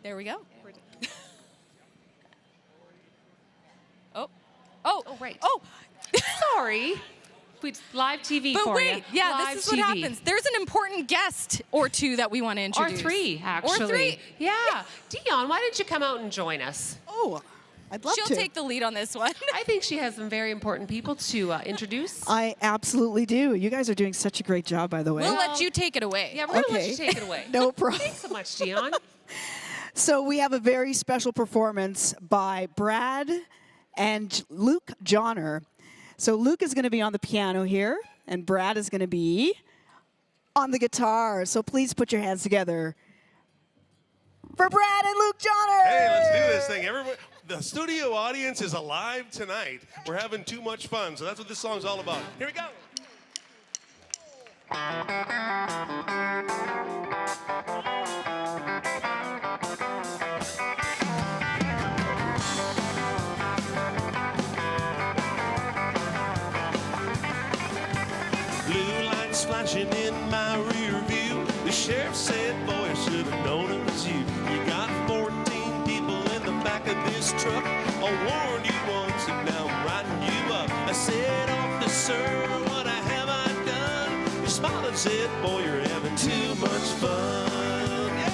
There we go. Oh, right. Oh, Sorry. Live TV but for wait. you. Yeah, Live this is what TV. happens. There's an important guest or two that we want to Or introduce. three, actually. Or three. Yeah. Dion, why didn't you come out and join us? Oh, I'd love She'll to. take the lead on this one. I think she has some very important people to introduce. I absolutely do. You guys are doing such a great job, by the way. We'll let you take it away. Yeah, we're going to let Okay. you take it away. No problem. Thanks so much, Dion. So we have a very special performance by Brad and Luke Johnner. So Luke is going to be on the piano here, and Brad is going to be on the guitar. So please put your hands together for Brad and Luke Johnner. Hey, let's do this thing. Everybody, the studio audience is alive tonight. We're having too much fun, so that's what this song's all about. Here we go. Blue lights flashing in my rear view. The sheriff said, boy, I should have known it was you. You got 14 people in the back of this truck. I warned you once and now I'm riding you up. I said, officer, what have I done? You smiled and said, boy, you're having too much fun. Yeah.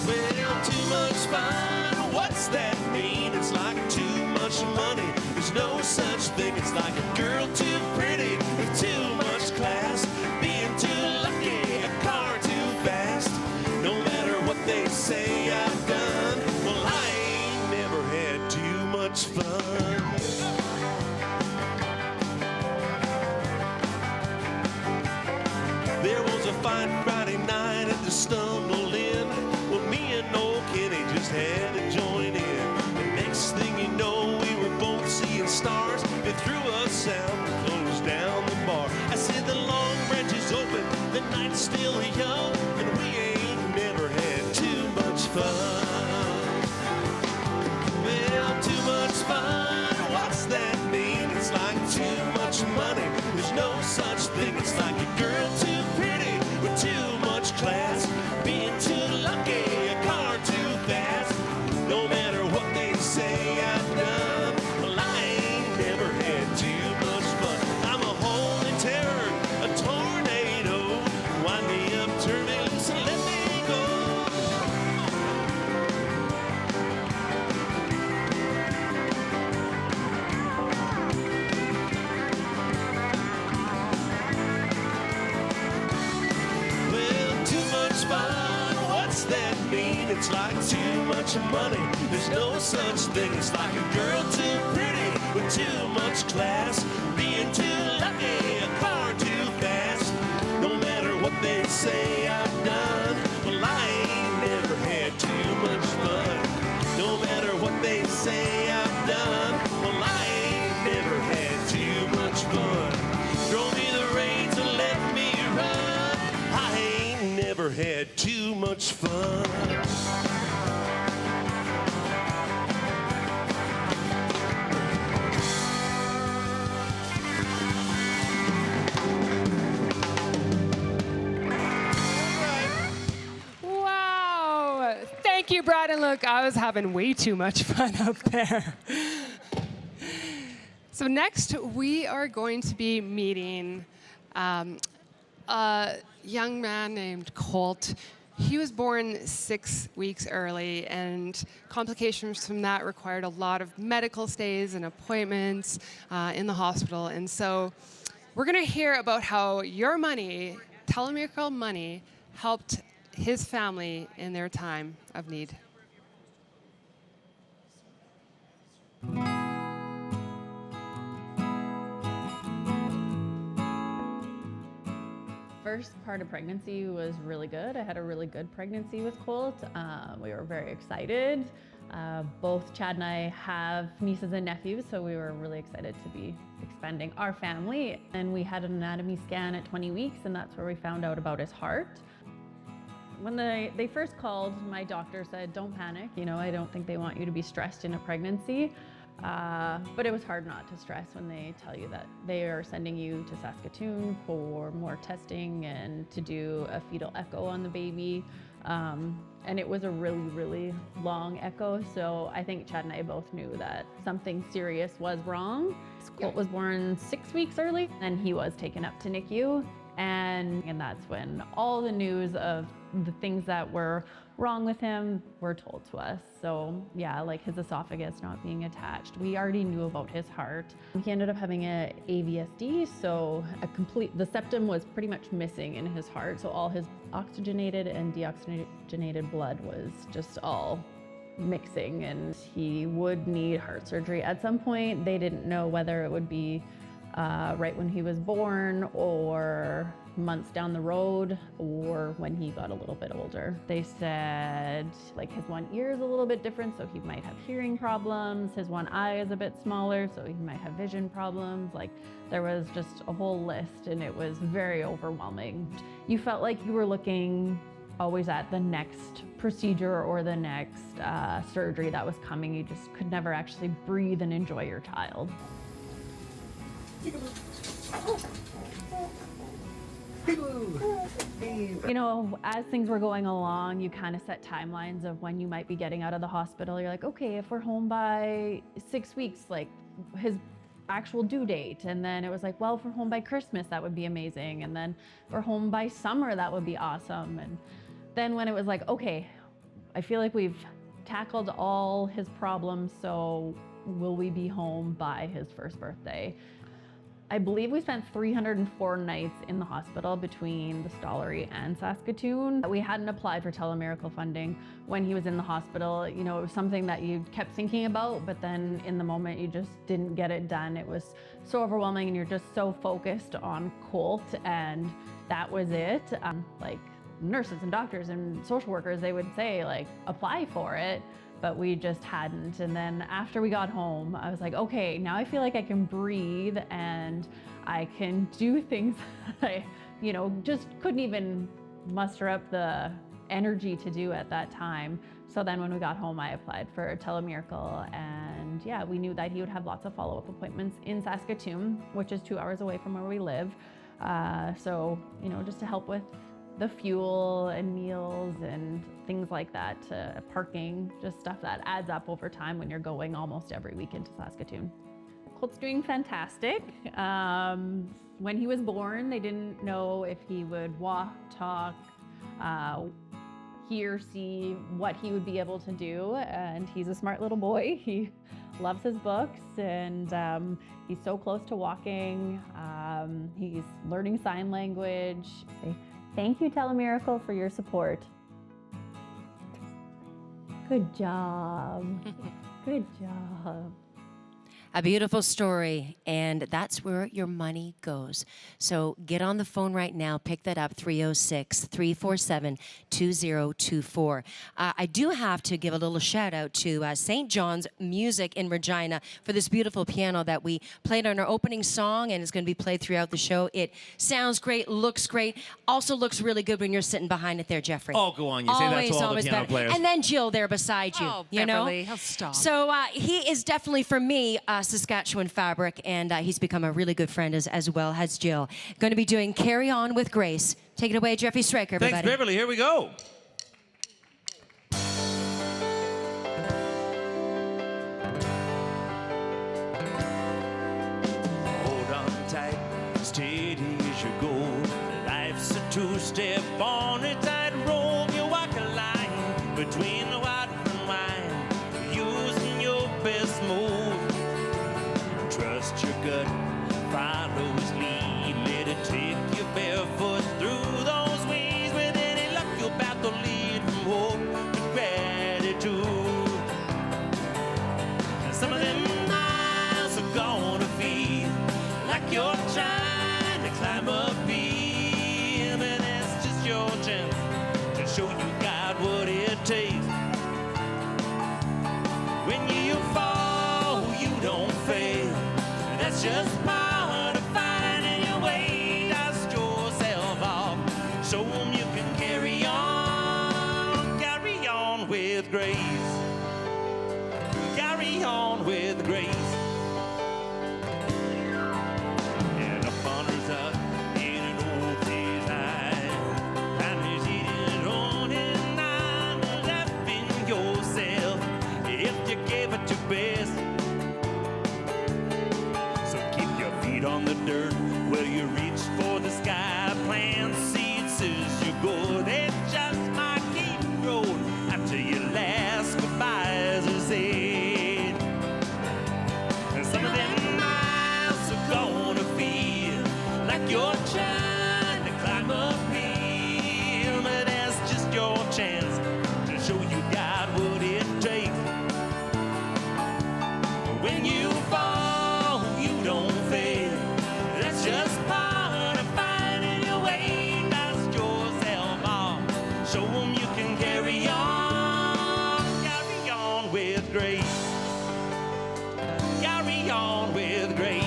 Well, too much fun, what's that mean? It's like too much money. There's no such thing. It's like a girl too pretty with too much class, being too lucky, a car too fast. No matter what they say I've done, well, I ain't never had too much fun. There was a fight Friday night at the Stumble Inn. Well, me and old Kenny just had to join in. The next thing you know, we were both seeing stars. They threw us out and closed down the bar. I said the Long Branch is open, the night's still young, and we ain't never had too much fun. Well, too much fun, what's that mean? It's like too much money. There's no such thing. It's like a girl too pretty with too much class, being too lucky, a car too fast. No matter what they say I've done, well, I ain't never had too much fun. I'm a holy terror, a tornado. Wind me up, turn me loose, and let me go. Well, too much fun, what's that mean? It's like too much money. There's no such thing. It's like a girl too pretty with too much class, being too lucky, a car too fast. No matter what they say I've done, well, I ain't never had too much fun. No matter what they say I've done, well, I ain't never had too much fun. Throw me the reins and let me run. I ain't never had too much fun. Wow. Thank you, Brad and Luke. I was having way too much fun up there. So next, we are going to be meeting a young man named Colt. He was born 6 weeks early, and complications from that required a lot of medical stays and appointments in the hospital. And so we're going to hear about how your money, Telemiracle money, helped his family in their time of need. First part of pregnancy was really good. I had a really good pregnancy with Colt. We were very excited. Both Chad and I have nieces and nephews, so we were really excited to be expanding our family. And we had an anatomy scan at 20 weeks, and that's where we found out about his heart. When they first called, my doctor said, don't panic. You know, I don't think they want you to be stressed in a pregnancy. But it was hard not to stress when they tell you that they are sending you to Saskatoon for more testing and to do a fetal echo on the baby. And it was a really, really long echo. So I think Chad and I both knew that something serious was wrong. Colt was born 6 weeks early, and he was taken up to NICU. And that's when all the news of the things that were wrong with him were told to us. So yeah, like his esophagus not being attached. We already knew about his heart. He ended up having a AVSD, so the septum was pretty much missing in his heart. So all his oxygenated and deoxygenated blood was just all mixing, and he would need heart surgery at some point. They didn't know whether it would be right when he was born or months down the road or when he got a little bit older. They said like his one ear is a little bit different, so he might have hearing problems. His one eye is a bit smaller, so he might have vision problems. Like there was just a whole list, and it was very overwhelming. You felt like you were looking always at the next procedure or the next surgery that was coming. You just could never actually breathe and enjoy your child. You know, as things were going along, you kind of set timelines of when you might be getting out of the hospital. You're like, okay, if we're home by 6 weeks, like his actual due date. And then it was like, well, if we're home by Christmas, that would be amazing. And then if we're home by summer, that would be awesome. And then when it was like, okay, I feel like we've tackled all his problems, so will we be home by his first birthday? I believe we spent 304 nights in the hospital between the Stollery and Saskatoon. We hadn't applied for Telemiracle funding when he was in the hospital. You know, it was something that you kept thinking about, but then in the moment you just didn't get it done. It was so overwhelming, and you're just so focused on Colt, and that was it. Like nurses and doctors and social workers, they would say like, apply for it, but we just hadn't. And then after we got home, I was like, okay, now I feel like I can breathe and I can do things that I, you know, just couldn't even muster up the energy to do at that time. So then when we got home, I applied for Telemiracle, and yeah, we knew that he would have lots of follow-up appointments in Saskatoon, which is 2 hours away from where we live. So, you know, just to help with the fuel and meals and things like that, parking, just stuff that adds up over time when you're going almost every week into Saskatoon. Colt's doing fantastic. When he was born, they didn't know if he would walk, talk, hear, see, what he would be able to do. And he's a smart little boy. He loves his books, and he's so close to walking. He's learning sign language. Thank you, Telemiracle, for your support. Good job. Good job. A beautiful story, and that's where your money goes. So get on the phone right now, pick that up, 306-347-2024. I do have to give a little shout out to St. John's Music in Regina for this beautiful piano that we played on our opening song, and it's going to be played throughout the show. It sounds great, looks great, also looks really good when you're sitting behind it there, Jeffrey. Oh, go on, you say that to all the piano better. players. And then Jill there beside you, Oh, you Beverly, know? he'll stop. So he is definitely, for me, Saskatchewan fabric, and he's become a really good friend as well as Jill. Going to be doing Carry On with Grace. Take it away, Jeffrey Stryker, everybody. Thanks, Beverly. Here we go. Hold on tight, steady as you go. Life's a two-step on a tightrope. You walk a line between the water and wine, using your best move. Trust your gut, follow his lead. Let it take you barefoot through those weeds. With any luck, you're about to lead from hope to gratitude. And some of them miles are gonna feel like you're trying to climb up hill, but that's just your chance to show you got what it takes. When you fall, you don't fail. That's just part of finding your way. Dust yourself off, show 'em you can carry on with grace. Carry on with grace. And the thunder's up in an old sea's eye, and he's eating on his night. chance to show you got what it takes. When you fall, you don't fail. That's just part of finding your way. Dust yourself off. Show 'em you can carry on with grace. Carry on with grace.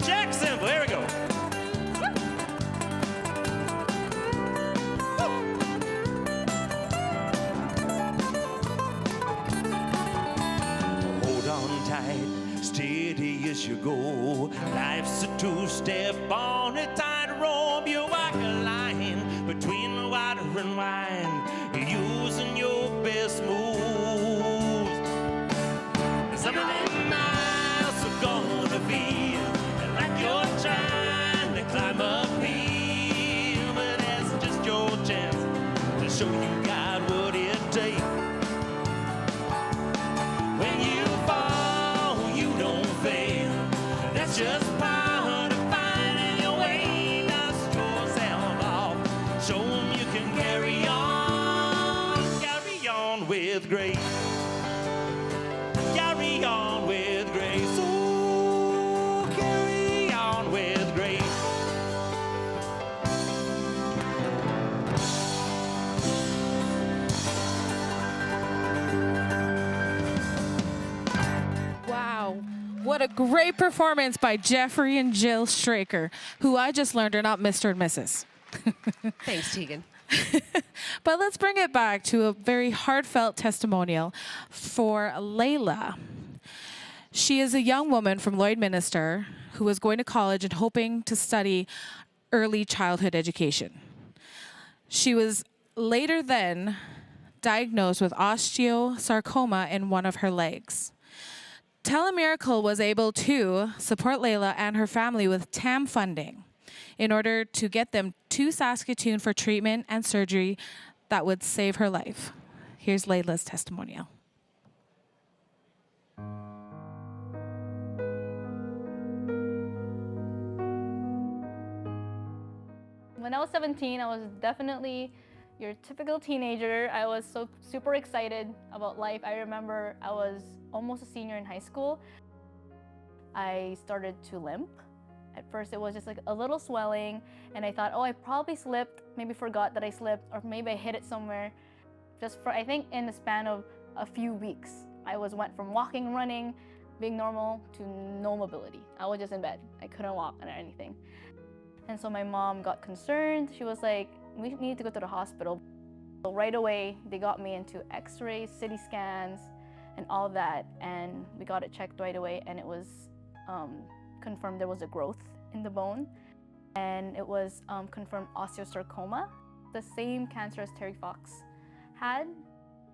Jackson, there we go. Hold on tight, steady as you go. Life's a two-step on a tightrope. You walk a line between water and wine, using your best moves. Some of them miles are gonna feel like you're trying to climb uphill, but that's just your chance to show you got what it takes. When you fall, you don't fail. That's just part of finding your way. Dust yourself off. Show 'em you can carry on with grace. Carry on with grace. Oh, carry on with grace. Wow. What a great performance by Jeffrey and Jill Straker, who I just learned are not Mr. and Mrs. Thanks, Tegan. But let's bring it back to a very heartfelt testimonial for Layla. She is a young woman from Lloydminster who was going to college and hoping to study early childhood education. She was later then diagnosed with osteosarcoma in one of her legs. Telemiracle was able to support Layla and her family with TAM funding in order to get them to Saskatoon for treatment and surgery that would save her life. Here's Layla's testimonial. When I was 17, I was definitely your typical teenager. I was so super excited about life. I remember I was almost a senior in high school. I started to limp. At first it was just like a little swelling, and I thought, oh, I probably slipped, maybe forgot that I slipped, or maybe I hit it somewhere. Just for, I think in the span of a few weeks, I went from walking, running, being normal, to no mobility. I was just in bed. I couldn't walk or anything. And so my mom got concerned. She was like, we need to go to the hospital. So right away, they got me into x-rays, CT scans, and all that, and we got it checked right away, and it was confirmed there was a growth in the bone, and it was confirmed osteosarcoma, the same cancer as Terry Fox had.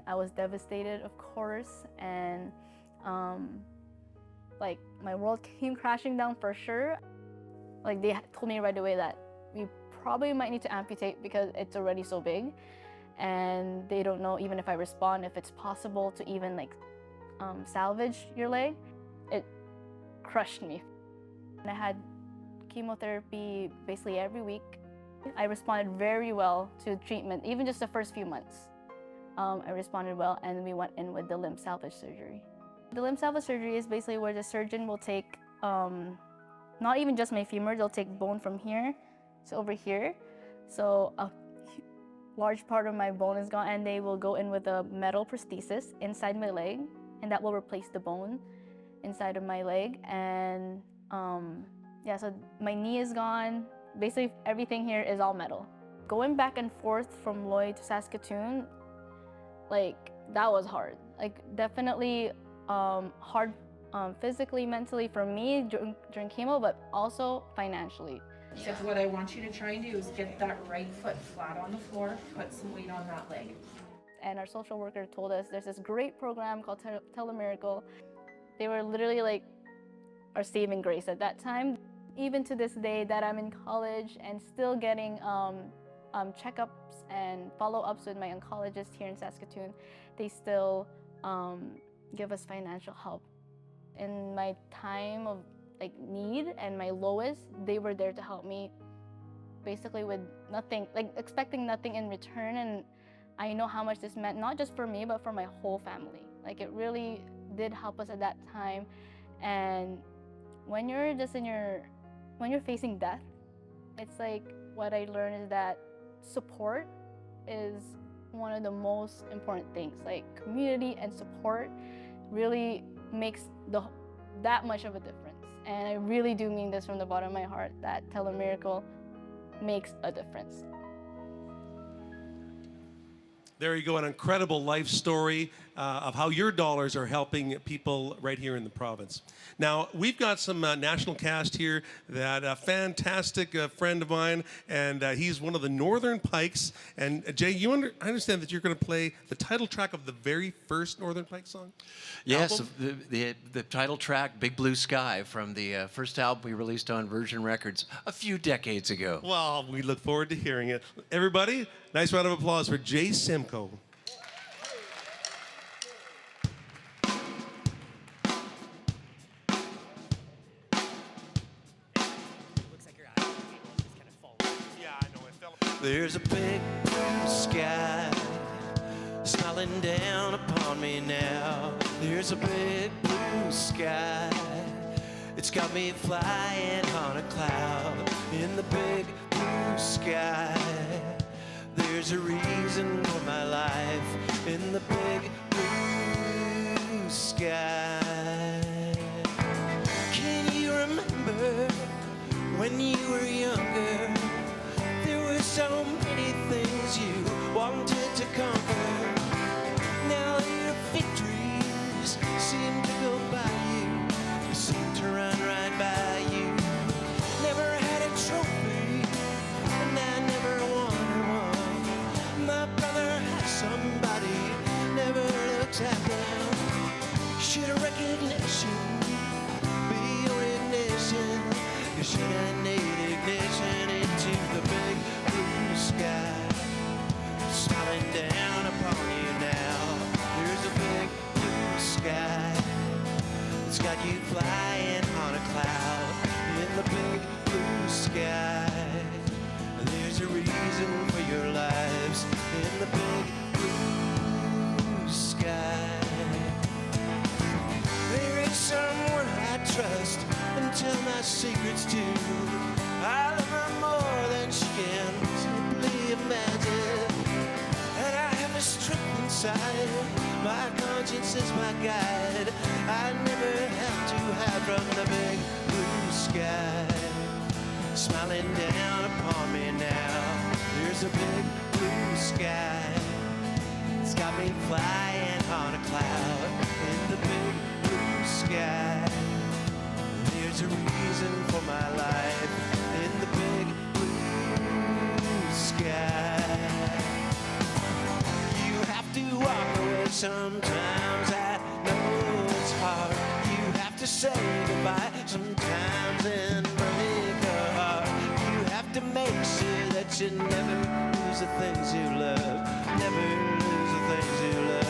I was devastated, of course, and like my world came crashing down for sure. Like they told me right away that we probably might need to amputate because it's already so big, and they don't know even if I respond, if it's possible to even like salvage your leg. It crushed me. And I had chemotherapy basically every week. I responded very well to treatment, even just the first few months. I responded well, and we went in with the limb salvage surgery. The limb salvage surgery is basically where the surgeon will take, not even just my femur, they'll take bone from here to over here. So a large part of my bone is gone, and they will go in with a metal prosthesis inside my leg, and that will replace the bone inside of my leg. And yeah, so my knee is gone. Basically everything here is all metal. Going back and forth from Lloyd to Saskatoon, like that was hard. Like definitely hard physically, mentally for me during chemo, but also financially. So what I want you to try and do is get that right foot flat on the floor, put some weight on that leg. And our social worker told us there's this great program called Telemiracle. They were literally like our saving grace at that time. even to this day that I'm in college and still getting checkups and follow-ups with my oncologist here in Saskatoon, they still give us financial help. In my time of need and my lowest, they were there to help me, basically with nothing, expecting nothing in return. And I know how much this meant, not just for me, but for my whole family. It really did help us at that time. And when you're when you're facing death, it's what I learned is that support is one of the most important things. Community and support really makes that much of a difference. And I really do mean this from the bottom of my heart, that Telemiracle makes a difference. There you go, an incredible life story of how your dollars are helping people right here in the province. Now, we've got some national cast here, that a fantastic friend of mine, and he's one of the Northern Pikes. And Jay, I understand that you're going to play the title track of the very first Northern Pike song? Yes, Album? the title track, Big Blue Sky, from the first album we released on Virgin Records a few decades ago. Well, we look forward to hearing it. Everybody, nice round of applause for Jay Simcoe. There's a big blue sky smiling down upon me now. There's a big blue sky. It's got me flying on a cloud. In the big blue sky, there's a reason for my life. In the big blue sky. Can you remember when you were younger? So many things you wanted to conquer. Now your victories seem to go by you. They seem to run right by you. Never had a trophy, and I never wanted one. My brother has somebody, never looked at them. Should recognition be your ignition? You should have need ignition into the big sky, smiling down upon you now. There's a big blue sky. It's got you flying on a cloud. In the big blue sky, there's a reason for your lives. In the big blue sky, there is someone I trust and tell my secrets to. I love her more than she can imagine, and I have a strength inside. My conscience is my guide. I never have to hide from the big blue sky, smiling down upon me now. There's a big blue sky. It's got me flying on a cloud. In the big blue sky, there's a reason for my life. In the big sky. You have to walk away sometimes. I know it's hard. You have to say goodbye sometimes and break a heart. You have to make sure that you never lose the things you love. Never lose the things you love.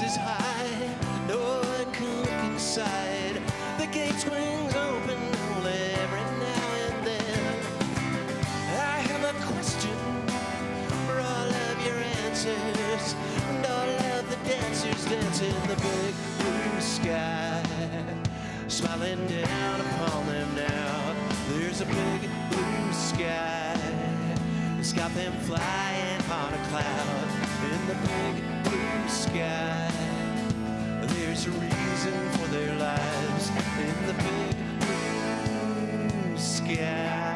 Is high, no one can look inside. The gate swings open only every now and then. I have a question for all of your answers, and all of the dancers dance in the big blue sky, smiling down upon them now. There's a big blue sky. It's got them flying on a cloud. In the big blue sky, there's a reason for their lives. In the big blue sky.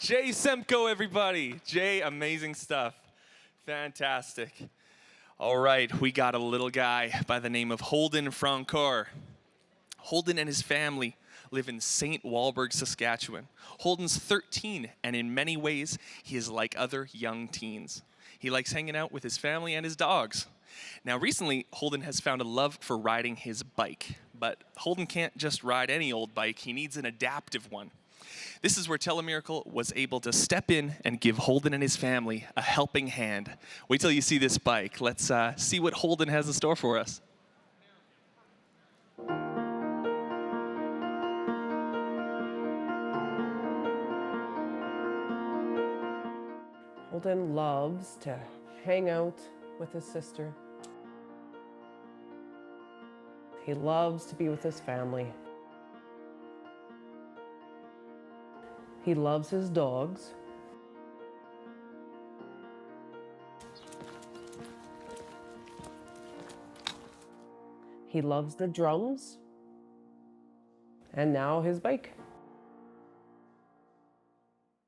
Jay Semko, everybody. Jay, amazing stuff. Fantastic. All right, we got a little guy by the name of Holden Francoeur. Holden and his family live in St. Walburg, Saskatchewan. Holden's 13, and in many ways, he is like other young teens. He likes hanging out with his family and his dogs. Now, recently, Holden has found a love for riding his bike. But Holden can't just ride any old bike. He needs an adaptive one. This is where Telemiracle was able to step in and give Holden and his family a helping hand. Wait till you see this bike. Let's see what Holden has in store for us. Holden loves to hang out with his sister. He loves to be with his family. He loves his dogs. He loves the drums. And now his bike.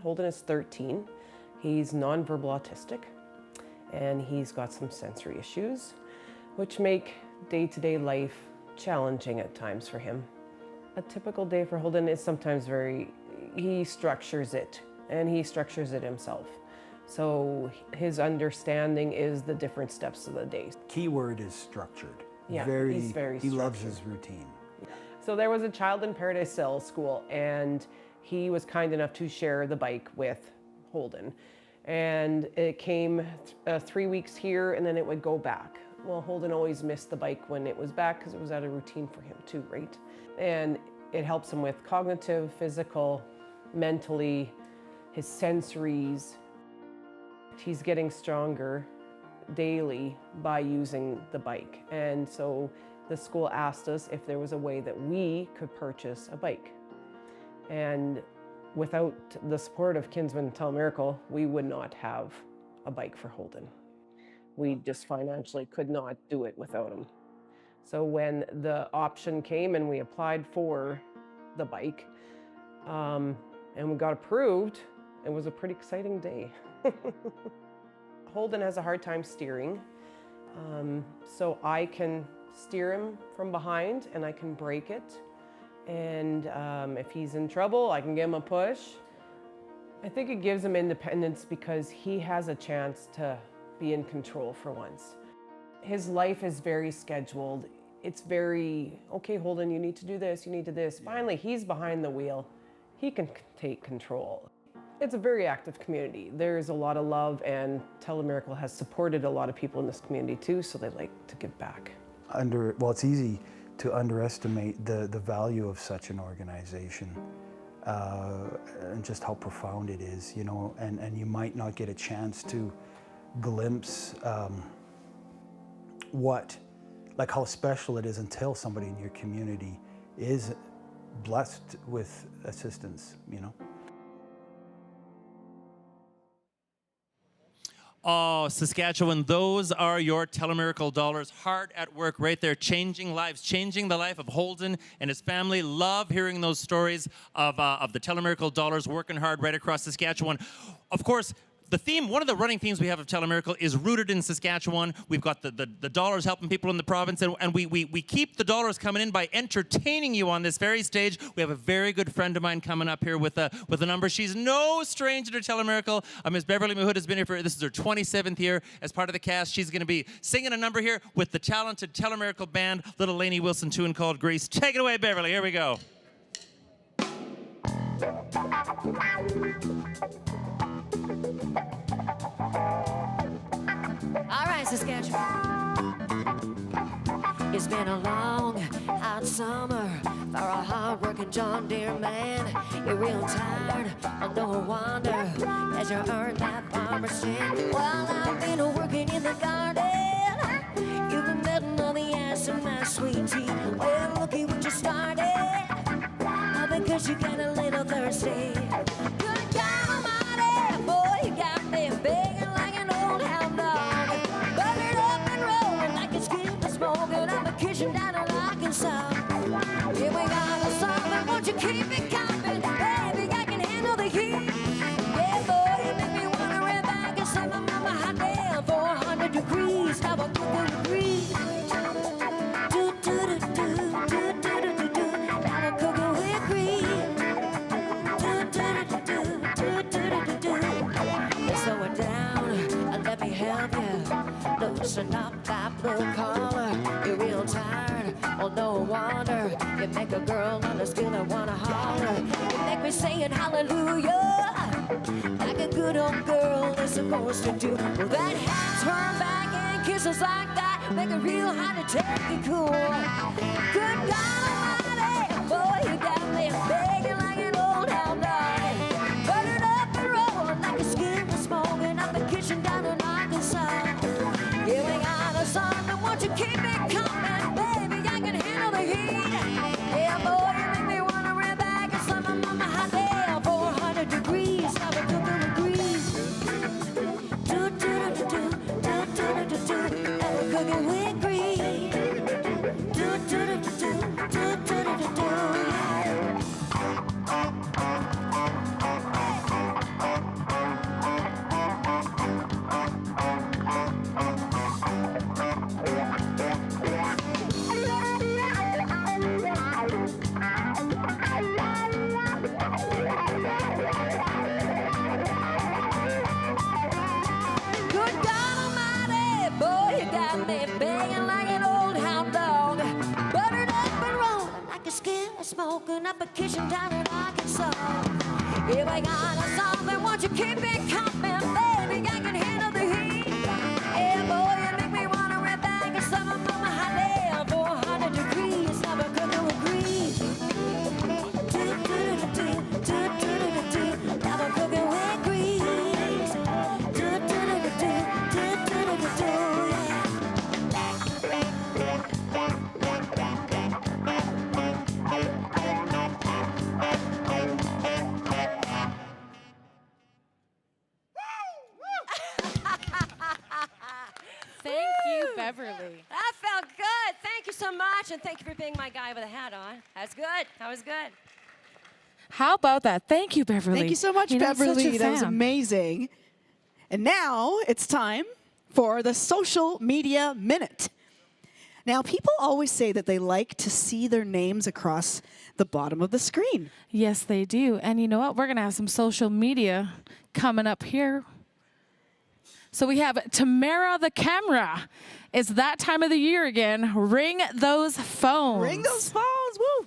Holden is 13. He's nonverbal autistic, and he's got some sensory issues, which make day-to-day life challenging at times for him. A typical day for Holden is sometimes he structures it, and he structures it himself. So his understanding is the different steps of the day. Key word is structured. Yeah, he's very He loves structured. his routine. So there was a child in Paradise Hill School, and he was kind enough to share the bike with Holden. And it came 3 weeks here, and then it would go back. Well, Holden always missed the bike when it was back because it was out of routine for him too, right? And it helps him with cognitive, physical, mentally, his sensories. He's getting stronger daily by using the bike. And so the school asked us if there was a way that we could purchase a bike. And without the support of Kinsman Telemiracle, we would not have a bike for Holden. We just financially could not do it without him. So when the option came and we applied for the bike, and we got approved, it was a pretty exciting day. Holden has a hard time steering, so I can steer him from behind and I can brake it. And if he's in trouble, I can give him a push. I think it gives him independence because he has a chance to be in control for once. His life is very scheduled. It's very, okay, Holden, you need to do this, you need to do this. Finally, he's behind the wheel. He can take control. It's a very active community. There's a lot of love, and Telemiracle has supported a lot of people in this community too, so they like to give back. Well, it's easy to underestimate the value of such an organization and just how profound it is, you know, and you might not get a chance to glimpse how special it is until somebody in your community is blessed with assistance, you know. Oh, Saskatchewan, those are your Telemiracle dollars. Hard at work right there, changing lives, changing the life of Holden and his family. Love hearing those stories of the Telemiracle dollars working hard right across Saskatchewan. Of course, the theme, one of the running themes we have of Telemiracle is rooted in Saskatchewan. We've got the dollars helping people in the province, and we keep the dollars coming in by entertaining you on this very stage. We have a very good friend of mine coming up here with a number. She's no stranger to Telemiracle. Miss Beverly Mahood has been here this is her 27th year as part of the cast. She's going to be singing a number here with the talented Telemiracle band, little Lainey Wilson tune called Grease. Take it away, Beverly. Here we go. All right, Saskatchewan. It's been a long, hot summer for a hard-working John Deere man. You're real tired, no wonder, as you earn that farmer's cent. While I've been working in the garden, you've been melting all the ice in my sweet tea. Well, looky what you started, because you got a little thirsty. Good God Almighty, boy, you got me begging like an old hound dog. Burning up and rolling like it's good to smoke, and I'm a kissing down in Arkansas. Here we got a song, but won't you keep it coming? Baby, I can handle the heat. Have a cookie breeze. Do do do do do do do do do. Have a cookie with cream. Do do do do do do do do. Let's slow it down and let me help you. Loosen up that blue collar. You're real tired. Oh, no wonder you make a girl on the skin and wanna holler. You make me singing hallelujah like a good old girl is supposed to do. Well, that hat turn back and kisses like that make it real hard to take it cool. Good God Almighty, boy, you got me begging like an old hound dog. Burning up and rolling like a skin was smoking up the kitchen down in Arkansas. Yeah, we got a song that won't you keep it coming, baby? I can handle the heat. Yeah, boy, you make me wanna run back and slam my mama hot there. 400 degrees, have a cooking with grease. Do do do do do do do do. Have a cooking with grease. Do do do do do do do do. Good God Almighty, boy, you got me begging like an old hound dog. Buttered up and rolling like a skin smoking up a kitchen down in Arkansas. If I got a song, then won't you keep it coming, baby? I can handle the heat. Yeah, boy, you make me wanna run back and slam my mama hot there. 400 degrees, have a cooking with grease. Do do do do do do do do. Have a cooking with grease. Do do do do do do do do. Thank you, Beverly. That felt good. Thank you so much, and thank you for being my guy with a hat on. That's good. That was good. How about that? Thank you, Beverly. Thank you so much, You know, I'm such a Beverly. That was fan. amazing. And now it's time for the Social Media Minute. Now, people always say that they like to see their names across the bottom of the screen. Yes, they do. And you know what? We're going to have some social media coming up here. So we have Tamara the camera. It's that time of the year again. Ring those phones. Ring those phones. Woo!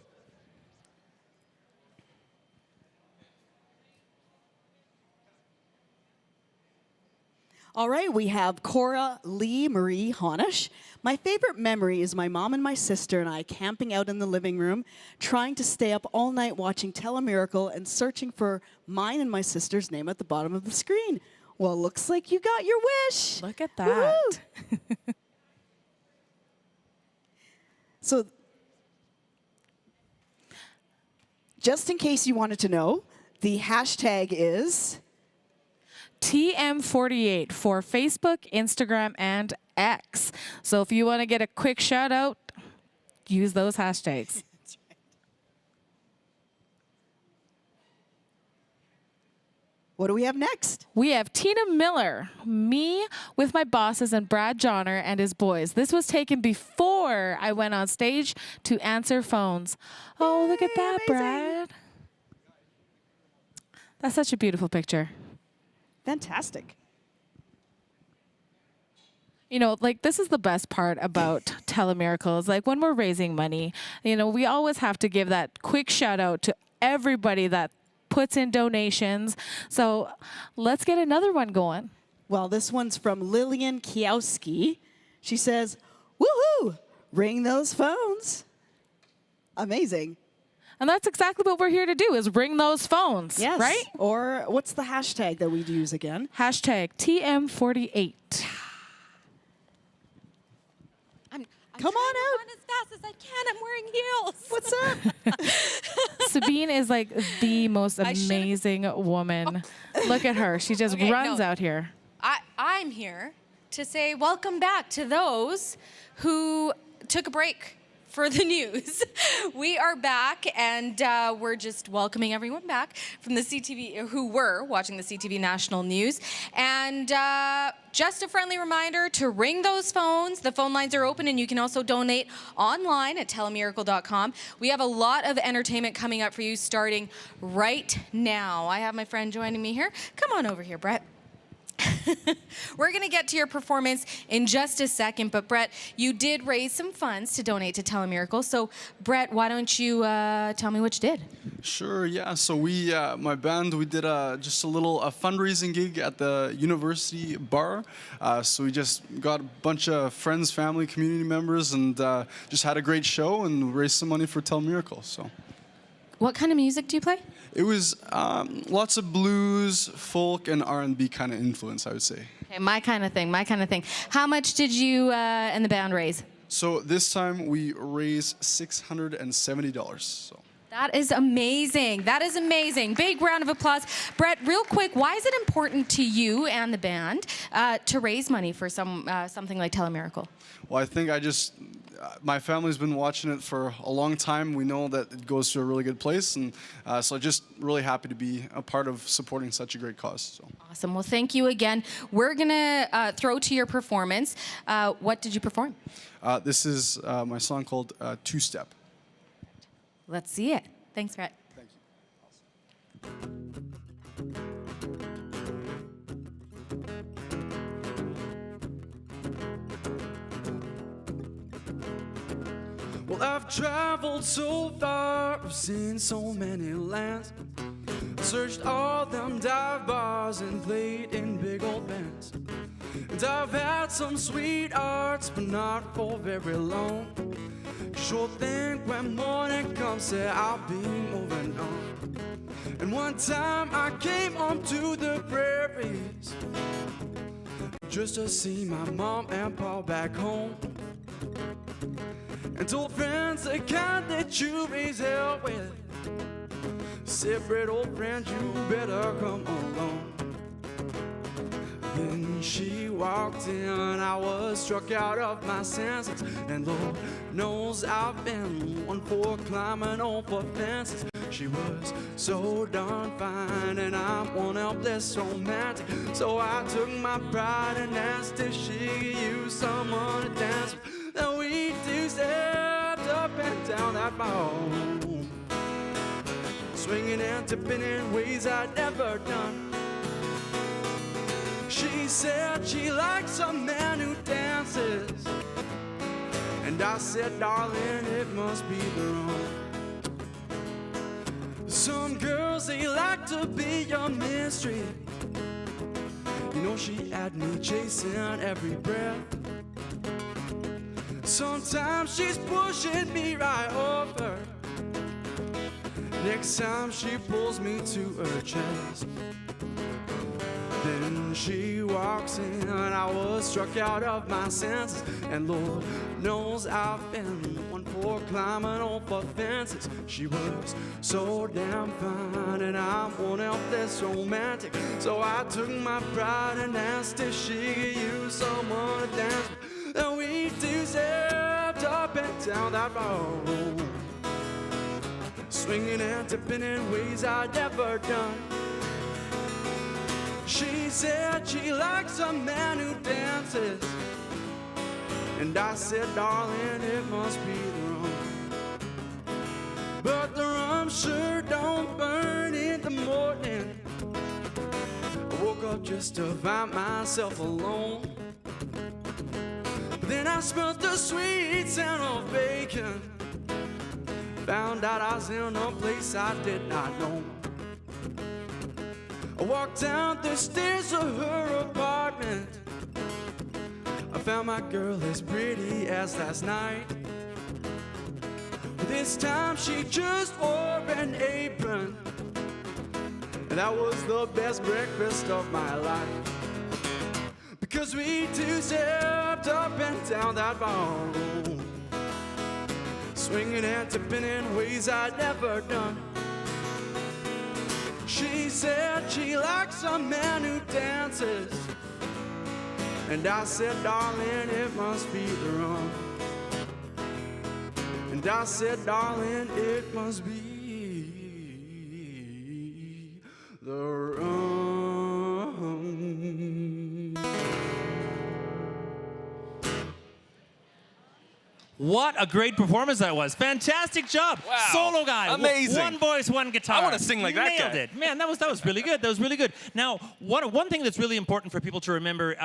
All right, we have Cora Lee Marie Honish. My favorite memory is my mom and my sister and I camping out in the living room, trying to stay up all night watching Telemiracle and searching for mine and my sister's name at the bottom of the screen. Well, looks like you got your wish. Look at that. So, just in case you wanted to know, the hashtag is TM48 for Facebook, Instagram, and X. So if you want to get a quick shout out, use those hashtags. That's right. What do we have next? We have Tina Miller, me with my bosses, and Brad Johnner and his boys. This was taken before I went on stage to answer phones. Oh, look at that, amazing. Brad. That's such a beautiful picture. Fantastic. You know, like, this is the best part about Telemiracles. Like, when we're raising money, you know, we always have to give that quick shout out to everybody that puts in donations. So let's get another one going. Well, this one's from Lillian Kiowski. She says, woohoo, ring those phones. Amazing. And that's exactly what we're here to do, is ring those phones, Yes. right? Or what's the hashtag that we'd use again? Hashtag TM48. I'm Come on trying out. to run as fast as I can. I'm wearing heels. What's up? Sabine is like the most I should've- amazing woman. Look at her. She just Okay, runs no. out here. I'm here to say welcome back to those who took a break for the news. We are back, and we're just welcoming everyone back from the CTV, who were watching the CTV National News. And just a friendly reminder to ring those phones. The phone lines are open, and you can also donate online at telemiracle.com. We have a lot of entertainment coming up for you starting right now. I have my friend joining me here. Come on over here, Brett. We're going to get to your performance in just a second, but Brett, you did raise some funds to donate to Telemiracle. So, Brett, why don't you tell me what you did? Sure, yeah. So we, my band, we did just a little fundraising gig at the university bar. So we just got a bunch of friends, family, community members, and just had a great show and raised some money for Telemiracle. So. What kind of music do you play? It was lots of blues, folk, and R&B kind of influence, I would say. Okay, my kind of thing, my kind of thing. How much did you and the band raise? So this time we raised $670. So. That is amazing. That is amazing. Big round of applause. Brett, real quick, why is it important to you and the band to raise money for something like Telemiracle? Well, I think my family's been watching it for a long time. We know that it goes to a really good place, and so just really happy to be a part of supporting such a great cause. So. Awesome. Well, thank you again. We're going to throw to your performance. What did you perform? This is my song called Two Step. Let's see it. Thanks, Brett. Thank you. Well, I've traveled so far, I've seen so many lands, searched all them dive bars and played in big old bands. And I've had some sweethearts, but not for very long. Sure think when morning comes, say I'll be moving on. And one time I came home to the prairies just to see my mom and pa back home. And told friends the kind that you raise hell with, separate old friend, you better come along. Then she walked in, I was struck out of my senses. And Lord knows I've been one for climbing over fences. She was so darn fine, and I'm one helpless romantic. So I took my pride and asked if she could use someone to dance with. Then we two stepped up and down that ball, swinging and tipping in ways I'd never done. She said she likes a man who dances, and I said, darling, it must be the wrong. Some girls, they like to be a mystery. You know, she had me chasing every breath. Sometimes she's pushing me right over. Next time she pulls me to her chest. Then she walks in, and I was struck out of my senses. And Lord knows I've been one for climbing over fences. She was so damn fine, and I'm one helpless romantic. So I took my pride and asked if she could use someone to dance with. And we two stepped up and down that road, swinging and tipping in ways I'd never done. She said she likes a man who dances, and I said, darling, it must be the rum. But the rum sure don't burn in the morning. I woke up just to find myself alone. Then I smelled the sweet scent of bacon, found out I was in a place I did not know. I walked down the stairs of her apartment. I found my girl as pretty as last night. This time she just wore an apron, and that was the best breakfast of my life. Because we two stepped up and down that ballroom, swinging and tipping in ways I'd never done. She said she likes a man who dances, and I said, darling, it must be the rum. And I said, darling, it must be the rum. What a great performance that was. Fantastic job. Wow. Solo guy. Amazing. One voice, one guitar. I wanna sing like that Nailed guy. it. Man, that was really good. That was really good. Now, one thing that's really important for people to remember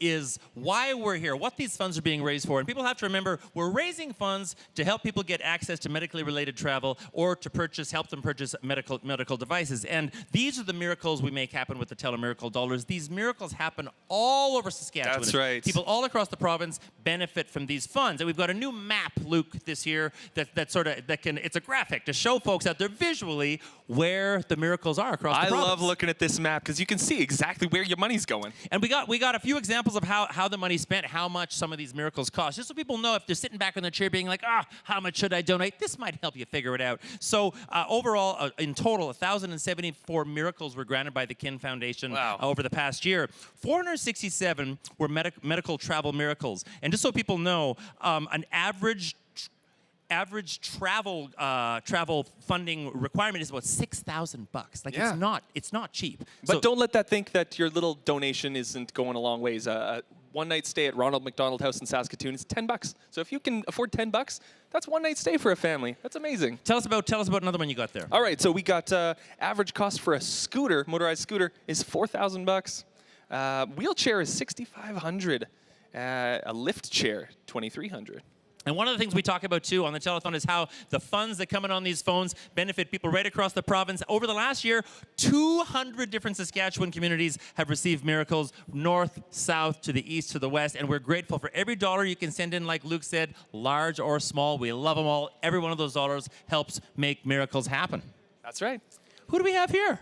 is why we're here, what these funds are being raised for. And people have to remember we're raising funds to help people get access to medically related travel or to help them purchase medical devices. And these are the miracles we make happen with the Telemiracle dollars. These miracles happen all over Saskatchewan. That's right. People all across the province benefit from these funds. And we've got a new map, Luke, this year it's a graphic to show folks out there visually where the miracles are across the province. I love looking at this map because you can see exactly where your money's going. And we got a few examples of how the money's spent, how much some of these miracles cost, just so people know if they're sitting back in their chair being like, how much should I donate? This might help you figure it out. So overall, in total, 1,074 miracles were granted by the Kin Foundation over the past year. 467 were medical travel miracles. And just so people know, an average travel funding requirement is about $6,000. Like it's not cheap. But So- don't let that think that your little donation isn't going a long ways. One night stay at Ronald McDonald House in Saskatoon is $10. So if you can afford $10, that's one night stay for a family. That's amazing. Tell us about another one you got there. All right, so we got average cost for a scooter, motorized scooter, is $4,000. Wheelchair is $6,500. A lift chair, $2,300. And one of the things we talk about too on the telethon is how the funds that come in on these phones benefit people right across the province. Over the last year, 200 different Saskatchewan communities have received miracles, north, south, to the east, to the west, and we're grateful for every dollar you can send in, like Luke said, large or small. We love them all. Every one of those dollars helps make miracles happen. That's right. Who do we have here?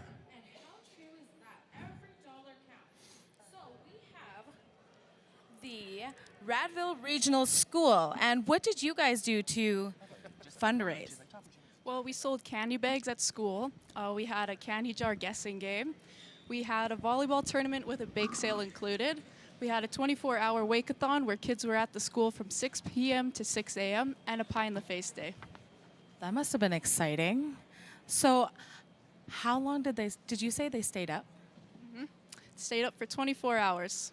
The Radville Regional School. And what did you guys do to fundraise? Well, we sold candy bags at school. We had a candy jar guessing game. We had a volleyball tournament with a bake sale included. We had a 24-hour wake-a-thon where kids were at the school from 6 p.m. to 6 a.m. and a pie in the face day. That must have been exciting. So how long did you say they stayed up? Stayed up for 24 hours.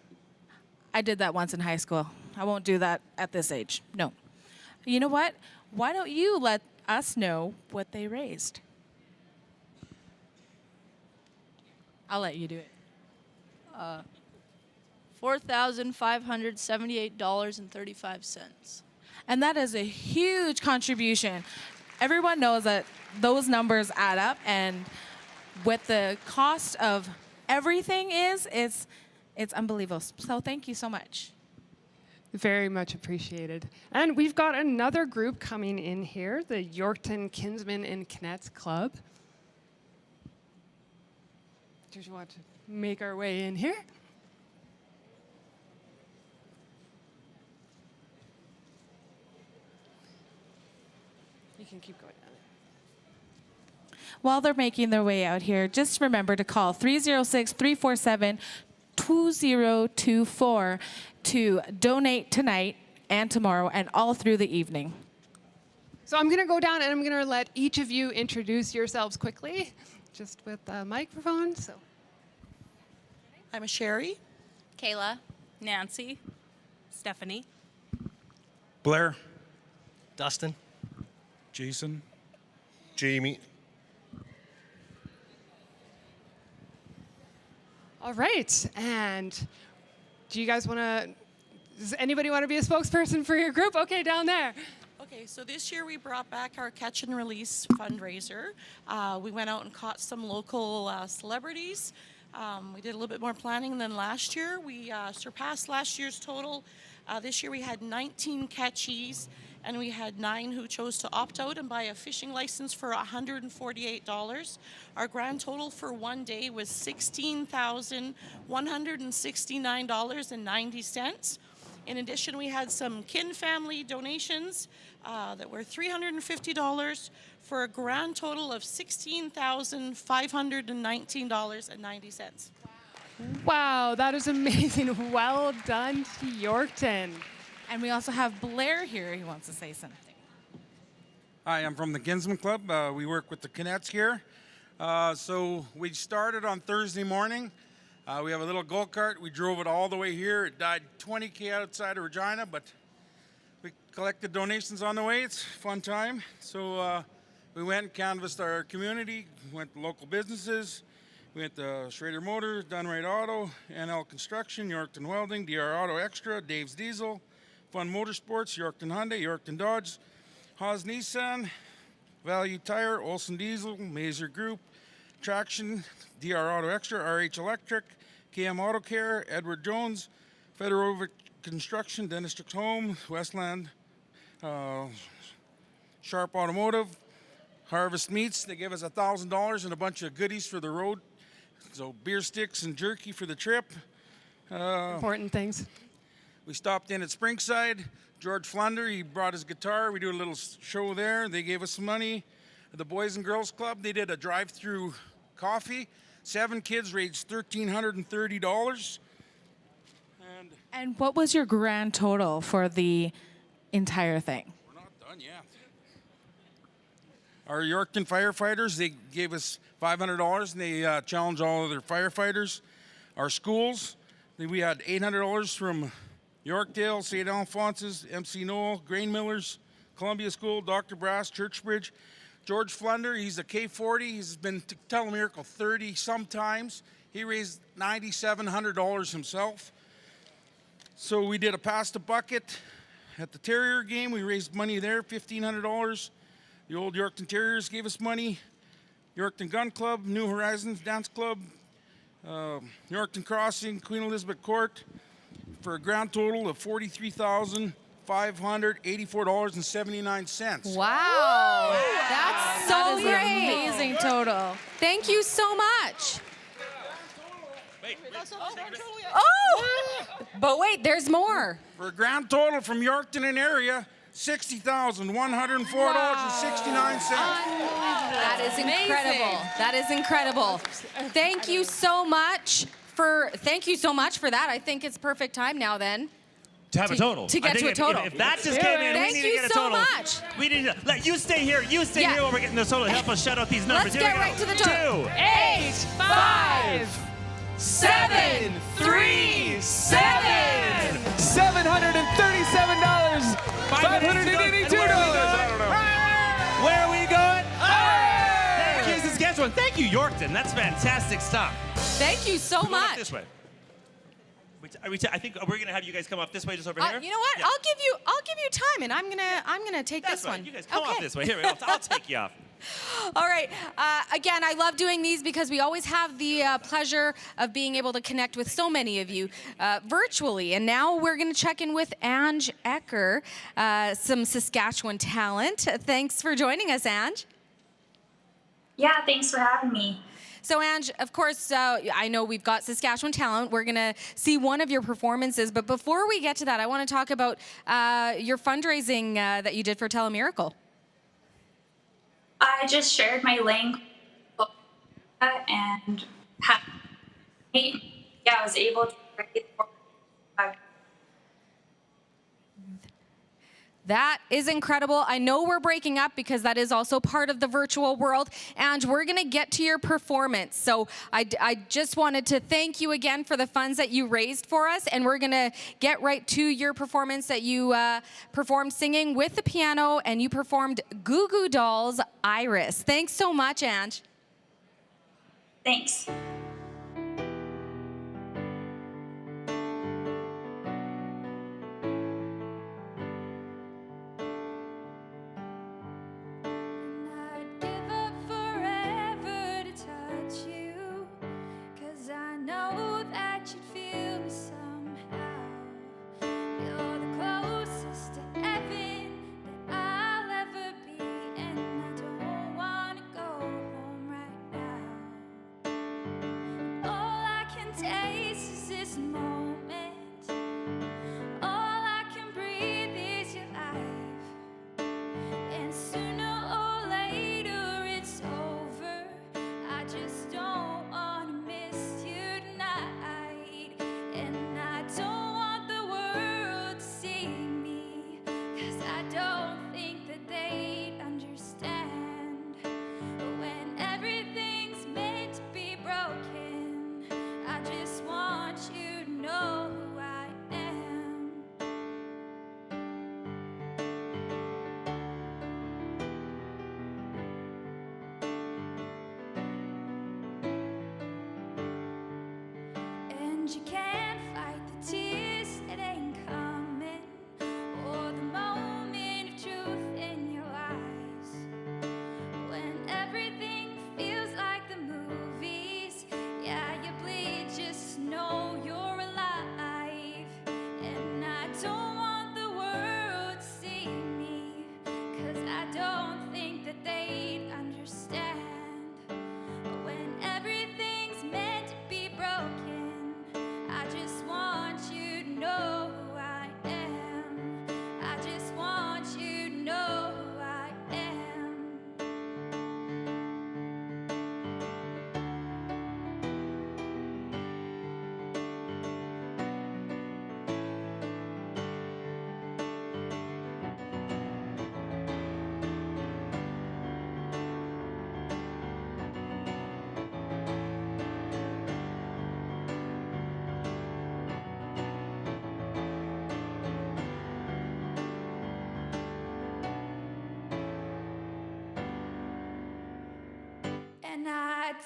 I did that once in high school. I won't do that at this age. No. You know what? Why don't you let us know what they raised? I'll let you do it. $4,578.35. And that is a huge contribution. Everyone knows that those numbers add up, and what the cost of everything is, it's unbelievable. So thank you so much. Very much appreciated. And we've got another group coming in here, the Yorkton Kinsmen and Cadets Club. Do you want to make our way in here? You can keep going down. While they're making their way out here, just remember to call 306-347-2024 to donate tonight and tomorrow and all through the evening. So I'm going to go down and I'm going to let each of you introduce yourselves quickly, just with the microphone. So, I'm Sherry, Kayla, Nancy, Stephanie, Blair, Dustin, Jason, Jamie. all right. And do you guys want to, does anybody want to be a spokesperson for your group? Okay, down there. Okay, so this year we brought back our catch and release fundraiser. We went out and caught some local celebrities. We did a little bit more planning than last year. We surpassed last year's total. This year we had 19 catchies, and we had 9 who chose to opt out and buy a fishing license for $148. Our grand total for one day was $16,169.90. In addition, we had some kin family donations that were $350 for a grand total of $16,519.90. Wow, that is amazing. Well done to Yorkton. And we also have Blair here who wants to say something. Hi, I'm from the Kinsman Club. We work with the cadets here. So we started on Thursday morning. We have a little go-kart. We drove it all the way here. It died 20K outside of Regina, but we collected donations on the way. It's a fun time. So we went and canvassed our community, went to local businesses. We went to Schrader Motors, Dunright Auto, NL Construction, Yorkton Welding, DR Auto Extra, Dave's Diesel, Fun Motorsports, Yorkton Hyundai, Yorkton Dodge, Haas Nissan, Value Tire, Olson Diesel, Mazer Group, Traction, DR Auto Extra, RH Electric, KM Auto Care, Edward Jones, Federovic Construction, Dentistry Home, Westland, Sharp Automotive, Harvest Meats. They gave us $1,000 and a bunch of goodies for the road. So beer sticks and jerky for the trip. Important things. We stopped in at Springside. George Flunder, he brought his guitar. We do a little show there. They gave us some money. The Boys and Girls Club, they did a drive-through coffee. 7 kids raised $1,330. And what was your grand total for the entire thing? We're not done yet. Our Yorkton firefighters, they gave us $500 and they challenged all of their firefighters. Our schools, we had $800 from Yorkdale, St. Alphonsus, MC Noel, Grain Millers, Columbia School, Dr. Brass, Churchbridge. George Flunder, he's a K40. He's been to Telemiracle 30 sometimes. He raised $9,700 himself. So we did a pass the bucket at the Terrier game. We raised money there, $1,500. The old Yorkton Terriers gave us money. Yorkton Gun Club, New Horizons Dance Club, Yorkton Crossing, Queen Elizabeth Court, for a grand total of $43,584.79. Wow. That's so That is great. an amazing total. Thank you so much. But wait, there's more. For a grand total from Yorkton and area, $60,104.69. That is incredible. That is incredible. Thank you so much for that. I think it's perfect time now then. To have a total. To get to a total. If that just came in, Thank we need you to get a so total. much. We need to let you stay here. You stay here while we're getting the total. Help us shout out these numbers. Let's Here get we go. right to the total. 2, 8, 5, 7, 3, 7. $737. $582. I don't know. Where are we going? Thank you, Saskatchewan. Thank you, Yorkton. That's fantastic stuff. Thank you so Come on up much. this way. I think we're gonna have you guys come up this way, just over here. You know what? Yeah. I'll give you time, and I'm gonna take That's this fine. one. You guys come off this way. Here, I'll take you off. All right. Again, I love doing these because we always have the pleasure of being able to connect with so many of you virtually. And now we're going to check in with Ange Ecker, some Saskatchewan talent. Thanks for joining us, Ange. Yeah, thanks for having me. So, Ange, of course, I know we've got Saskatchewan talent. We're going to see one of your performances. But before we get to that, I want to talk about your fundraising that you did for Telemiracle. I just shared my link and I was able to raise That is incredible. I know we're breaking up because that is also part of the virtual world, and we're going to get to your performance. So I just wanted to thank you again for the funds that you raised for us, and we're going to get right to your performance that you performed singing with the piano, and you performed Goo Goo Dolls' Iris. Thanks so much, Ange. Thanks.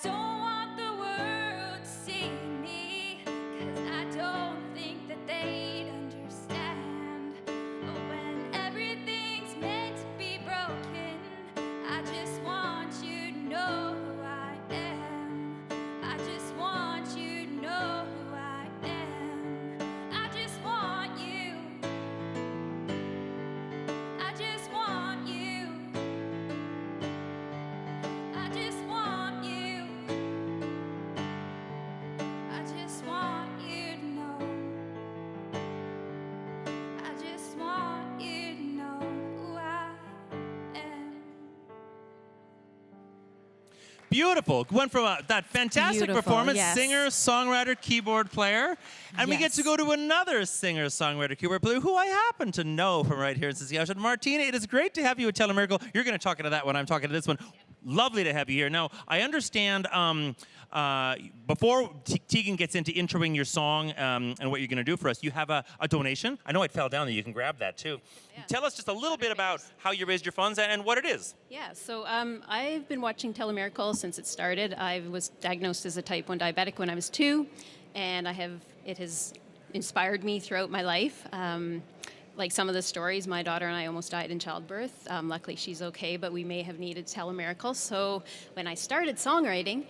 don't want the world to see me, 'cause I don't think that they'd understand. When everything's meant to be broken, I just want you to know who I am. I just want you to know who I am. I just want you. I just want you. I just want you. I just want you to know. I just want you to know who I am. Beautiful. Went from that fantastic Beautiful, performance, yes. singer, songwriter, keyboard player, and we get to Yes. go to another singer, songwriter, keyboard player who I happen to know from right here in Saskatchewan. Martina, it is great to have you at Telemiracle. You're going to talk into that one. I'm talking to this one. Lovely to have you here. Now, I understand before Tegan gets into introing your song and what you're going to do for us, you have a donation. I know it fell down there. You can grab that too. Tell us just a little bit about how you raised your funds and what it is. Yeah, so I've been watching Telemiracle since it started. I was diagnosed as a type 1 diabetic when I was 2, and it has inspired me throughout my life. Like some of the stories, my daughter and I almost died in childbirth. Luckily, she's okay, but we may have needed Telemiracle. So when I started songwriting,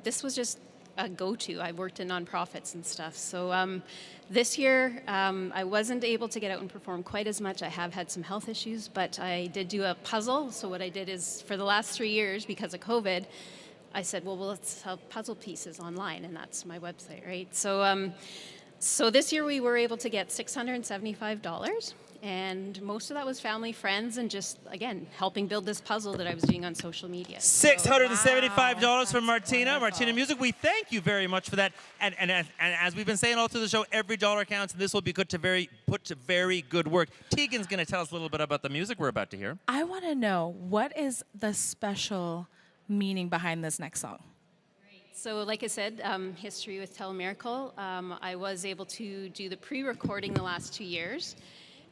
this was just a go-to. I worked in nonprofits and stuff. So this year, I wasn't able to get out and perform quite as much. I have had some health issues, but I did do a puzzle. So what I did is, for the last 3 years, because of COVID, I said, well, let's sell puzzle pieces online, and that's my website, right? So this year we were able to get $675, and most of that was family, friends, and just, again, helping build this puzzle that I was doing on social media. $675 from Martina. Martina Music, we thank you very much for that. And as we've been saying all through the show, every dollar counts, and this will be put to very good work. Tegan's going to tell us a little bit about the music we're about to hear. I want to know, what is the special meaning behind this next song? So like I said, history with Telemiracle. I was able to do the pre-recording the last 2 years.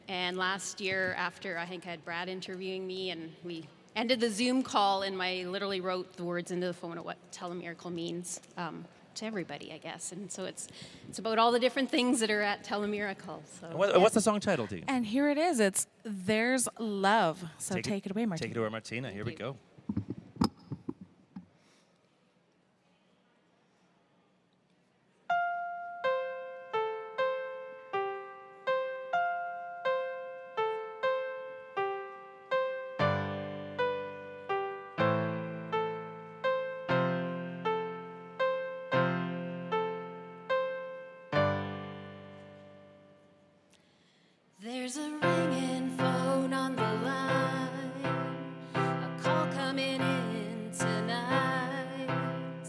And last year, after I think I had Brad interviewing me, and we ended the Zoom call, and I literally wrote the words into the phone of what Telemiracle means to everybody, I guess. And so it's about all the different things that are at Telemiracle. So, What's the song title, Tegan? And here it is. It's There's Love. So take it away, Martina. Take it away, Martina. Here we go. There's a ringing phone on the line, a call coming in tonight.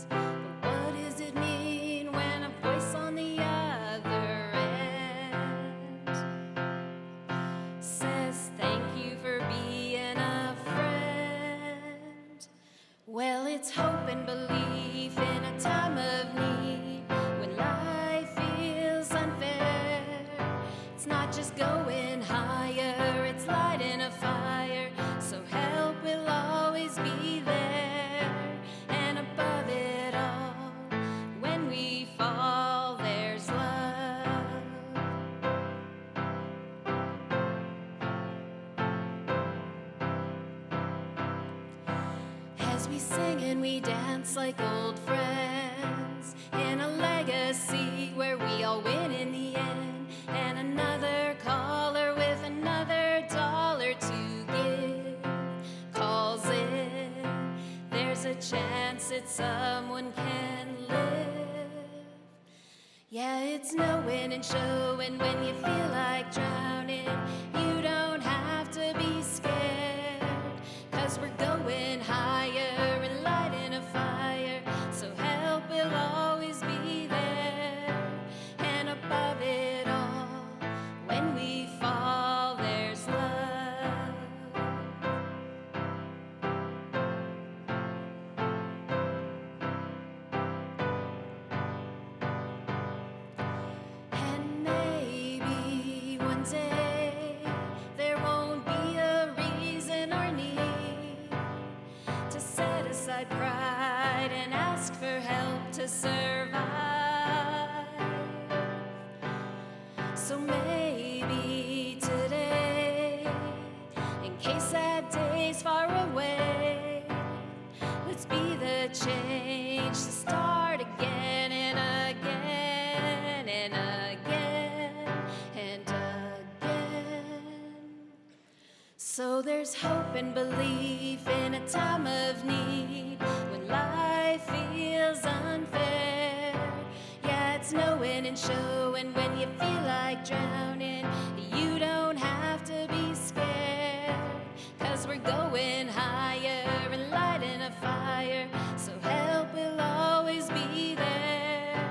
But what does it mean when a voice on the other end says thank you for being a friend? Well, it's hope and belief in a time of need when life feels unfair. It's not just going higher, it's lighting a fire. So help will always be there. And above it all, when we fall, there's love. As we sing and we dance like old friends, in a legacy where we all win in the end. And another caller with another dollar to give calls in. There's a chance that someone can live. Yeah, it's knowing and showing when you feel like drowning. You don't have to be scared, 'cause we're going higher and lighting a fire. So help will always be there. And above it all, when we fall, there's love. And maybe one day So there's hope and belief in a time of need when life feels unfair. Yeah, it's knowing and showing when you feel like drowning. You don't have to be scared, 'cause we're going higher and lighting a fire. So help will always be there.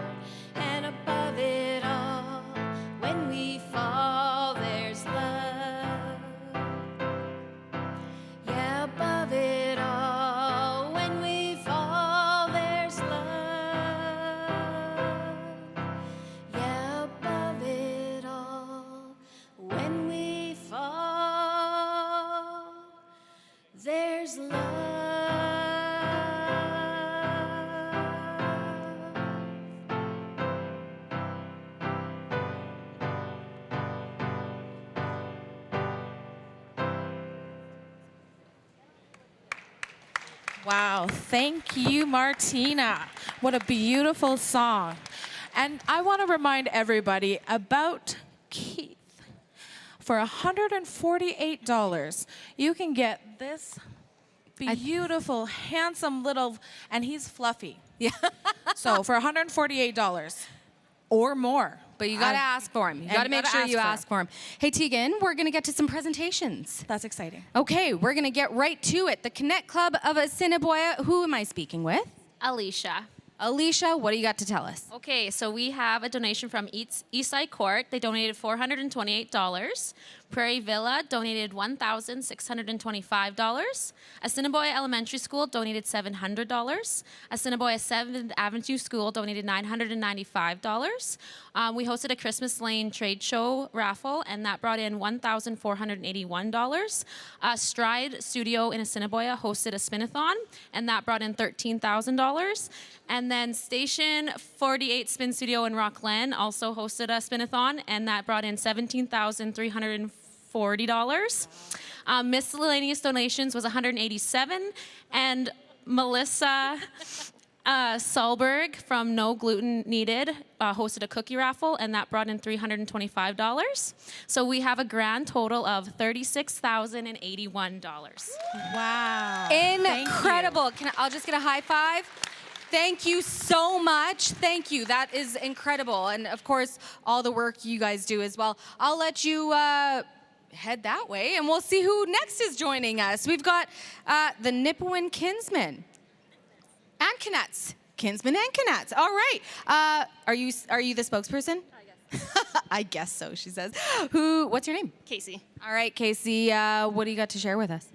And above it all, when we fall, there's love. Yeah, above it all, when we fall, there's love. Yeah, above it all, when we fall, there's love. Wow, thank you, Martina. What a beautiful song. And I want to remind everybody about Keith. For $148, you can get this beautiful, handsome little, and he's fluffy. Yeah. So for $148 or more. But you got to ask for him. You got to make sure you ask for him. Hey, Tegan, we're going to get to some presentations. That's exciting. Okay, we're going to get right to it. The Connect Club of Assiniboia. Who am I speaking with? Alicia. Alicia, what do you got to tell us? Okay, so we have a donation from Eastside Court. They donated $428. Prairie Villa donated $1,625. Assiniboia Elementary School donated $700. Assiniboia 7th Avenue School donated $995. We hosted a Christmas Lane trade show raffle, and that brought in $1,481. Stride Studio in Assiniboia hosted a spin-a-thon, and that brought in $13,000. And then Station 48 Spin Studio in Rockland also hosted a spin-a-thon, and that brought in $17,340. Miscellaneous donations was $187, and Melissa Solberg from No Gluten Needed hosted a cookie raffle, and that brought in $325. So we have a grand total of $36,081. Wow. Incredible. I'll just get a high five. Thank you so much. Thank you. That is incredible. And of course, all the work you guys do as well. I'll let you head that way, and we'll see who next is joining us. We've got the Nipawin Kinsmen and Canuts. Kinsmen and Canuts. All right. Are you the spokesperson? I guess so, she says. What's your name? Casey. All right, Casey. What do you got to share with us?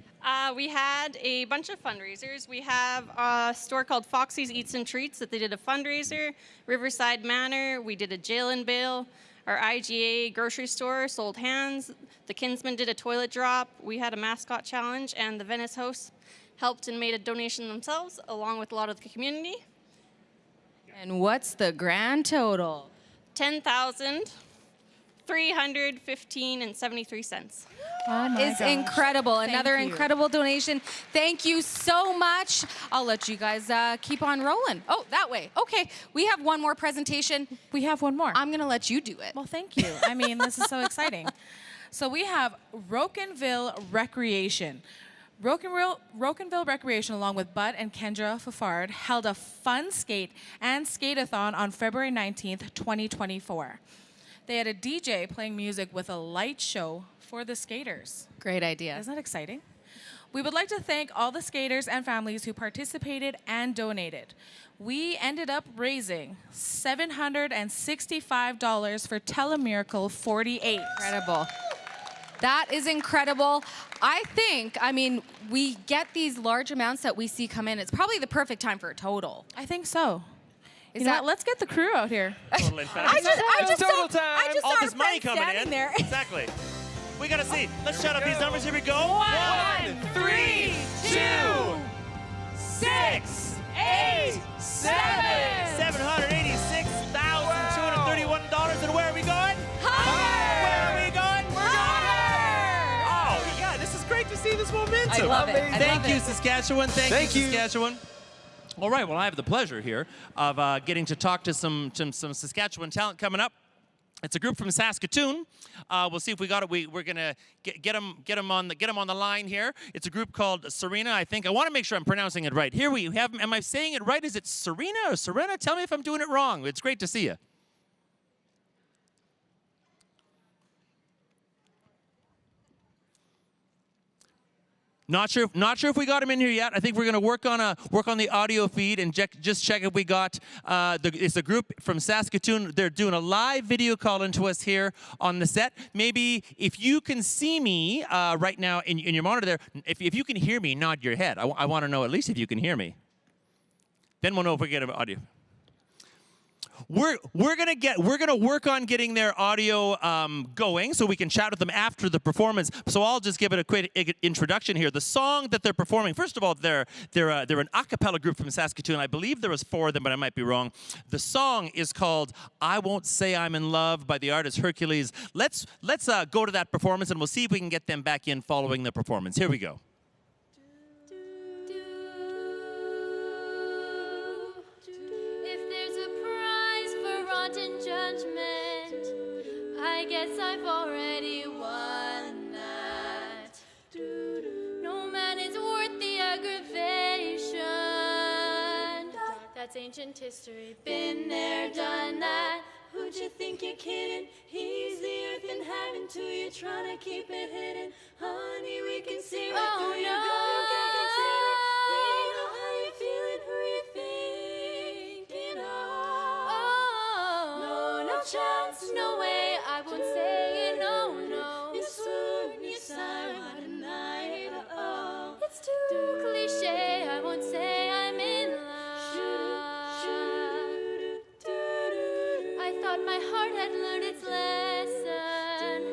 We had a bunch of fundraisers. We have a store called Foxy's Eats and Treats that they did a fundraiser. Riverside Manor, we did a jail and bail. Our IGA grocery store sold hands. The Kinsmen did a toilet drop. We had a mascot challenge, and the Venice House helped and made a donation themselves, along with a lot of the community. And what's the grand total? $10,315.73. Oh my It's gosh. incredible. Thank Another you. incredible donation. Thank you so much. I'll let you guys keep on rolling. Oh, that way. Okay, we have one more presentation. We have one more. I'm going to let you do it. Well, thank you. I mean, this is so exciting. So we have Rocanville Recreation. Rocanville Recreation, along with Bud and Kendra Fafard, held a fun skate and skate-a-thon on February 19th, 2024. They had a DJ playing music with a light show for the skaters. Great idea. Isn't that exciting? We would like to thank all the skaters and families who participated and donated. We ended up raising $765 for Telemiracle 48. Incredible. That is incredible. I mean, we get these large amounts that we see come in. It's probably the perfect time for a total. I think so. Is You know that- what? Let's get the crew out here. Total in fact. I just Total saw, time. I just All saw this our money friend coming standing in. there. Exactly. We gotta see. Let's shout out these numbers. Here we go. 1, 3, 2, 6, 8, 7. $786,231. And where are we going? Higher! Where are we going? Higher! Oh, yeah, this is great to see this momentum. I love it. I Thank love you, it. Saskatchewan. Thank you, Saskatchewan. All right, well, I have the pleasure here of getting to talk to some Saskatchewan talent coming up. It's a group from Saskatoon. We'll see if we got it. We're gonna get them on the line here. It's a group called Serena. I think I want to make sure I'm pronouncing it right. Here we have. Am I saying it right? Is it Serena or Serena? Tell me if I'm doing it wrong. It's great to see you. Not sure if we got him in here yet. I think we're going to work on the audio feed and just check if we got. It's a group from Saskatoon. They're doing a live video call into us here on the set. Maybe if you can see me right now in your monitor there, if you can hear me, nod your head. I want to know at least if you can hear me. Then we'll know if we get audio. We're gonna work on getting their audio going so we can chat with them after the performance. So I'll just give it a quick introduction here. The song that they're performing, first of all, they're an a cappella group from Saskatoon. I believe there was 4 of them, but I might be wrong. The song is called "I Won't Say I'm in Love" by the artist Hercules. Let's go to that performance and we'll see if we can get them back in following the performance. Here we go. Judgment, I guess I've already won that. No man is worth the aggravation. That's ancient history. Been there, done that. Who'd you think you're kidding? He's the earth and heaven too. You're trying to keep it hidden. Honey, we can see right through you. You can't conceal it. We know how you're feeling, who you're thinking of. No chance, no way, I won't say it, no, no. You swoon, you sigh, why deny it, oh. It's too cliche, I won't say I'm in love. I thought my heart had learned its lesson.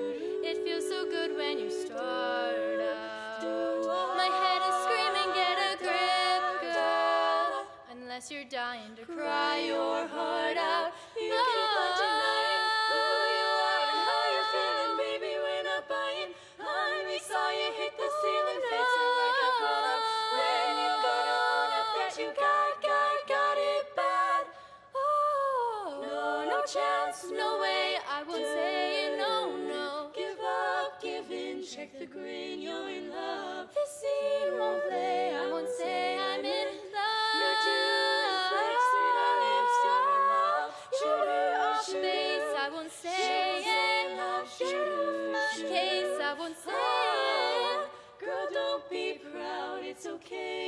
It feels so good when you start out. My head is screaming, get a grip, girl. Unless you're dying to cry your heart out. You keep on denying who you are and how you're feeling, baby. We're not buying. We saw you hit the ceiling, facing like a problem. When you gotta own up that you got it bad. Oh, no chance, no way. I won't say it, no, no. Give up, give in, check the green, you're in love. This scene won't play. I won't say I'm in love. Your jewelry flex, sweet on lips, you're in love. Shoot her off base, I won't say it. Case, I won't say it. Girl, don't be proud, it's okay.